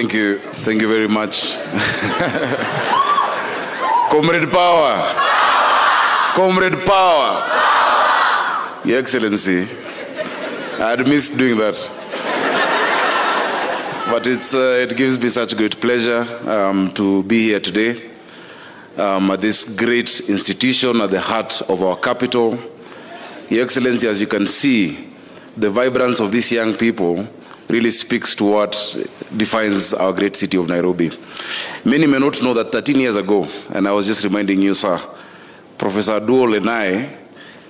Thank you very much. Comrade Power. Comrade Power. Your Excellency, I had missed doing that. But it gives me such great pleasure to be here today at this great institution at the heart of our capital. Your Excellency, as you can see, the vibrance of these young people really speaks to what defines our great city of Nairobi. Many may not know that 13 years ago, and I was just reminding you, sir, Professor Duol and I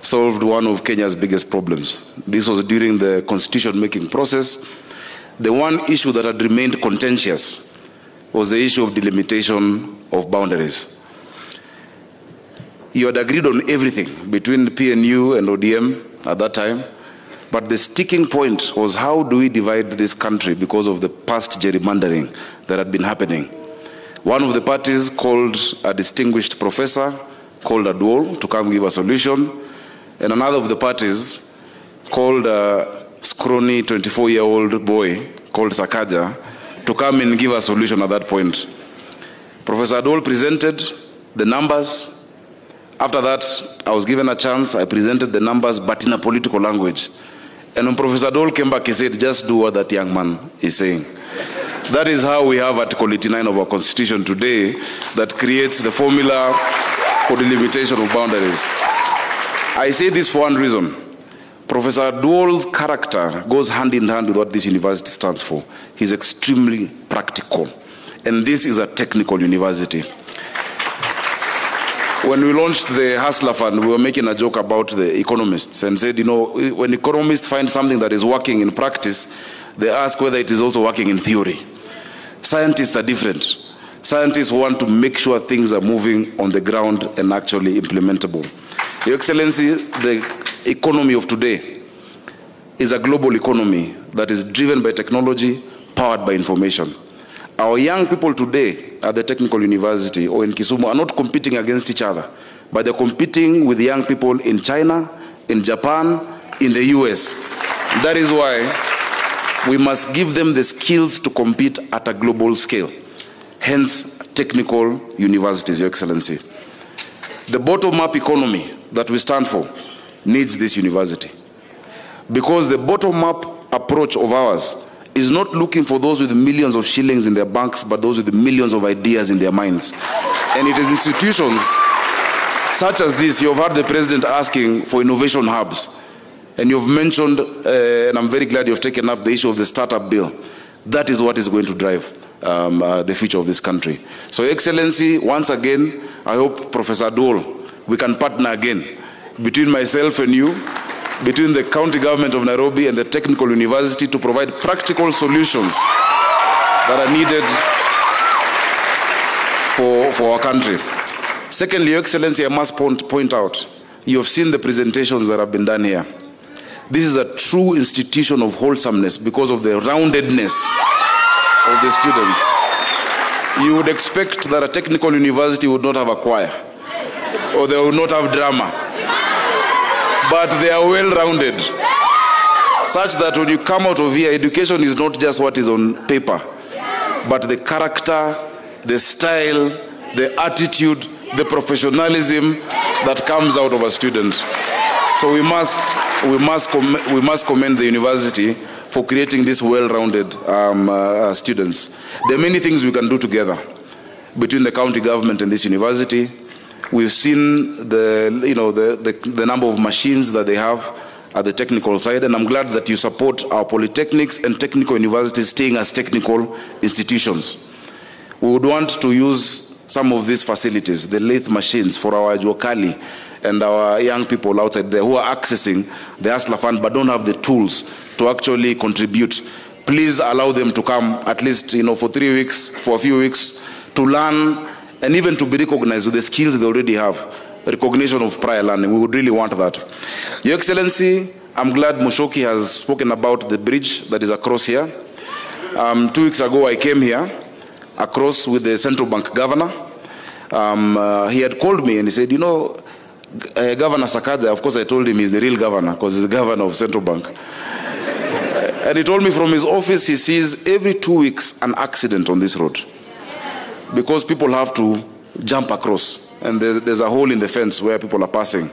solved one of Kenya's biggest problems. This was during the constitution-making process. The one issue that had remained contentious was the issue of delimitation of boundaries. You had agreed on everything between the PNU and ODM at that time, but the sticking point was how do we divide this country because of the past gerrymandering that had been happening. One of the parties called a distinguished professor, called a dual, to come give a solution, and another of the parties called a scrawny 24-year-old boy called Sakaja to come and give a solution at that point. Professor Adol presented the numbers. After that, I was given a chance, I presented the numbers, but in a political language. And when Professor Dole came back, he said, just do what that young man is saying. That is how we have Article 89 of our Constitution today that creates the formula for the limitation of boundaries. I say this for one reason. Professor Dole's character goes hand in hand with what this university stands for. He's extremely practical. And this is a technical university. When we launched the Hustler Fund, we were making a joke about the economists and said, you know, when economists find something that is working in practice, they ask whether it is also working in theory. Scientists are different. Scientists want to make sure things are moving on the ground and actually implementable. Your Excellency, the economy of today is a global economy that is driven by technology, powered by information. Our young people today at the Technical University or in Kisumu are not competing against each other, but they're competing with young people in China, in Japan, in the US. That is why we must give them the skills to compete at a global scale. Hence, technical universities, Your Excellency. The bottom-up economy that we stand for needs this university. Because the bottom-up approach of ours is not looking for those with millions of shillings in their banks, but those with millions of ideas in their minds. And it is institutions such as this. You've heard the president asking for innovation hubs. And you've mentioned, and I'm very glad you've taken up the issue of the startup bill. That is what is going to drive the future of this country. So, Excellency, once again, I hope, Professor Dole, we can partner again between myself and you, between the county government of Nairobi and the Technical University to provide practical solutions that are needed for our country. Secondly, Your Excellency, I must point out, you have seen the presentations that have been done here. This is a true institution of wholesomeness because of the roundedness of the students. You would expect that a technical university would not have a choir, or they would not have drama. But they are well-rounded, such that when you come out of here, education is not just what is on paper, but the character, the style, the attitude, the professionalism that comes out of a student. So we must commend the university for creating these well-rounded students. There are many things we can do together between the county government and this university. We've seen the number of machines that they have at the technical side, and I'm glad that you support our polytechnics and technical universities staying as technical institutions. We would want to use some of these facilities, the lathe machines, for our Juakali and our young people outside there who are accessing the Hustler Fund but don't have the tools to actually contribute. Please allow them to come at least for 3 weeks, for a few weeks, to learn and even to be recognized with the skills they already have, recognition of prior learning. We would really want that. Your Excellency, I'm glad Mushoki has spoken about the bridge that is across here. 2 weeks ago, I came here across with the central bank governor. He had called me and he said, Governor Sakaja, of course I told him he's the real governor because he's the governor of central bank. And he told me from his office he sees every 2 weeks an accident on this road because people have to jump across and there's a hole in the fence where people are passing.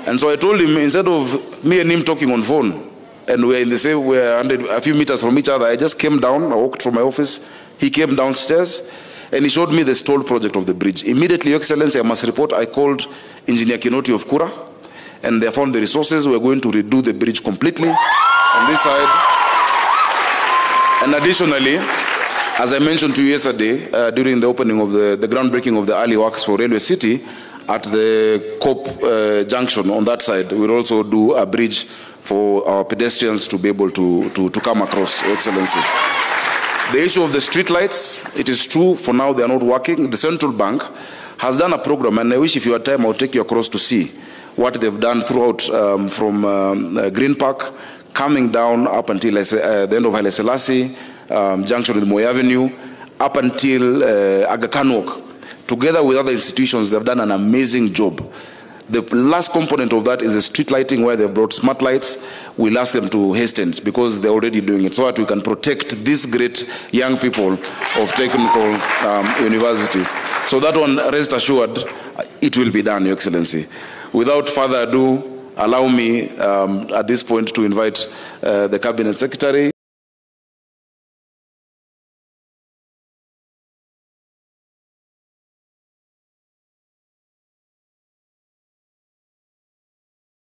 And so I told him, instead of me and him talking on phone, and we're in the same, we're a few meters from each other, I just came down, I walked from my office, he came downstairs, and he showed me the stalled project of the bridge. Immediately, Your Excellency, I must report, I called Engineer Kinoti of Kura, and they found the resources. We're going to redo the bridge completely on this side. And additionally, as I mentioned to you yesterday, during the opening of the groundbreaking of the early works for Railway City, at the COP junction on that side, we'll also do a bridge for our pedestrians to be able to come across, Your Excellency. The issue of the street lights, it is true, for now they are not working. The central bank has done a program, and I wish if you had time, I'll take you across to see what they've done throughout from Green Park, coming down up until the end of Haile Selassie, junction with Moi Avenue, up until Aga Khan Walk. Together with other institutions, they've done an amazing job. The last component of that is the street lighting, where they've brought smart lights. We'll ask them to hasten it because they're already doing it, so that we can protect these great young people of Technical University. So that one, rest assured, it will be done, Your Excellency. Without further ado, allow me at this point to invite the Cabinet Secretary,